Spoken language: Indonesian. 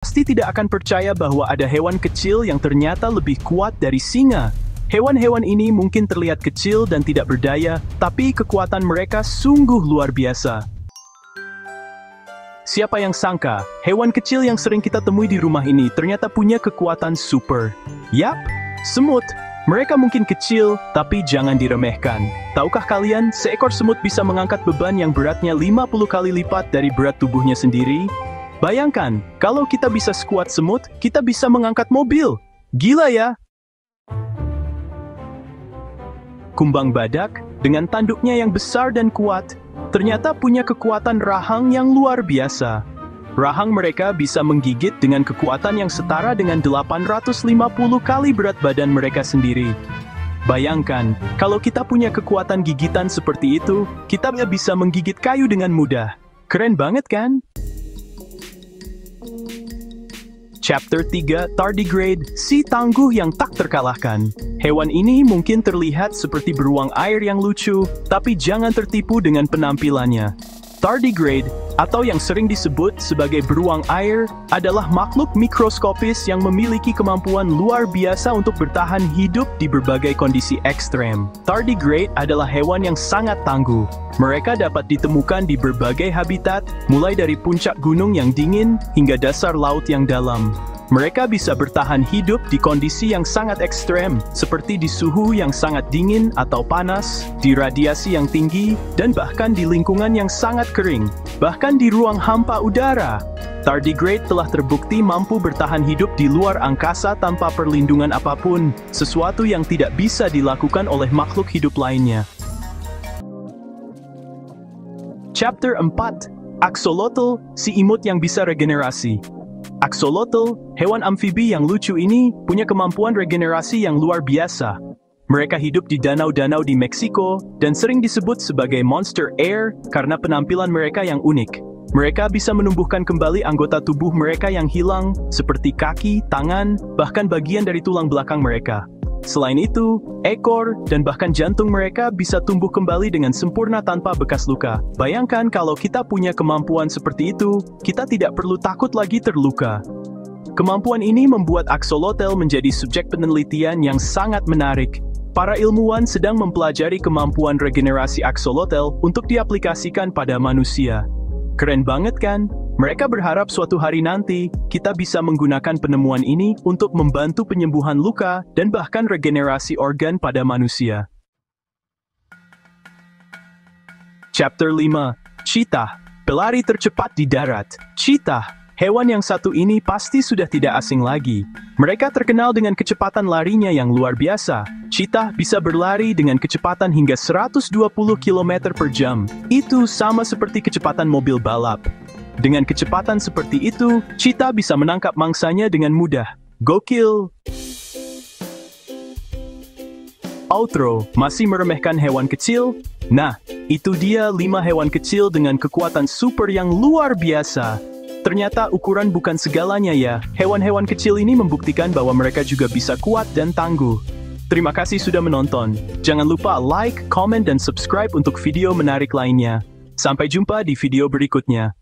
pasti tidak akan percaya bahwa ada hewan kecil yang ternyata lebih kuat dari singa. Hewan-hewan ini mungkin terlihat kecil dan tidak berdaya, tapi kekuatan mereka sungguh luar biasa. Siapa yang sangka, hewan kecil yang sering kita temui di rumah ini ternyata punya kekuatan super. Yap, semut. Mereka mungkin kecil, tapi jangan diremehkan. Tahukah kalian, seekor semut bisa mengangkat beban yang beratnya 50 kali lipat dari berat tubuhnya sendiri? Bayangkan, kalau kita bisa sekuat semut, kita bisa mengangkat mobil. Gila ya? Kumbang badak, dengan tanduknya yang besar dan kuat, ternyata punya kekuatan rahang yang luar biasa. Rahang mereka bisa menggigit dengan kekuatan yang setara dengan 850 kali berat badan mereka sendiri. Bayangkan, kalau kita punya kekuatan gigitan seperti itu, kita bisa menggigit kayu dengan mudah. Keren banget kan? Chapter 3, Tardigrade, si tangguh yang tak terkalahkan. Hewan ini mungkin terlihat seperti beruang air yang lucu, tapi jangan tertipu dengan penampilannya. Tardigrade, atau yang sering disebut sebagai beruang air, adalah makhluk mikroskopis yang memiliki kemampuan luar biasa untuk bertahan hidup di berbagai kondisi ekstrem. Tardigrade adalah hewan yang sangat tangguh. Mereka dapat ditemukan di berbagai habitat, mulai dari puncak gunung yang dingin hingga dasar laut yang dalam. Mereka bisa bertahan hidup di kondisi yang sangat ekstrem, seperti di suhu yang sangat dingin atau panas, di radiasi yang tinggi, dan bahkan di lingkungan yang sangat kering, bahkan di ruang hampa udara. Tardigrade telah terbukti mampu bertahan hidup di luar angkasa tanpa perlindungan apapun, sesuatu yang tidak bisa dilakukan oleh makhluk hidup lainnya. Chapter 4, Axolotl, si imut yang bisa regenerasi. Axolotl, hewan amfibi yang lucu ini, punya kemampuan regenerasi yang luar biasa. Mereka hidup di danau-danau di Meksiko, dan sering disebut sebagai monster air karena penampilan mereka yang unik. Mereka bisa menumbuhkan kembali anggota tubuh mereka yang hilang, seperti kaki, tangan, bahkan bagian dari tulang belakang mereka. Selain itu, ekor, dan bahkan jantung mereka bisa tumbuh kembali dengan sempurna tanpa bekas luka. Bayangkan kalau kita punya kemampuan seperti itu, kita tidak perlu takut lagi terluka. Kemampuan ini membuat Axolotl menjadi subjek penelitian yang sangat menarik. Para ilmuwan sedang mempelajari kemampuan regenerasi Axolotl untuk diaplikasikan pada manusia. Keren banget kan? Mereka berharap suatu hari nanti, kita bisa menggunakan penemuan ini untuk membantu penyembuhan luka dan bahkan regenerasi organ pada manusia. Chapter 5, Cheetah, pelari tercepat di darat. Cheetah, hewan yang satu ini pasti sudah tidak asing lagi. Mereka terkenal dengan kecepatan larinya yang luar biasa. Cheetah bisa berlari dengan kecepatan hingga 120 km per jam. Itu sama seperti kecepatan mobil balap. Dengan kecepatan seperti itu, cheetah bisa menangkap mangsanya dengan mudah. Gokil! Outro, masih meremehkan hewan kecil? Nah, itu dia 5 hewan kecil dengan kekuatan super yang luar biasa. Ternyata ukuran bukan segalanya ya. Hewan-hewan kecil ini membuktikan bahwa mereka juga bisa kuat dan tangguh. Terima kasih sudah menonton. Jangan lupa like, comment, dan subscribe untuk video menarik lainnya. Sampai jumpa di video berikutnya.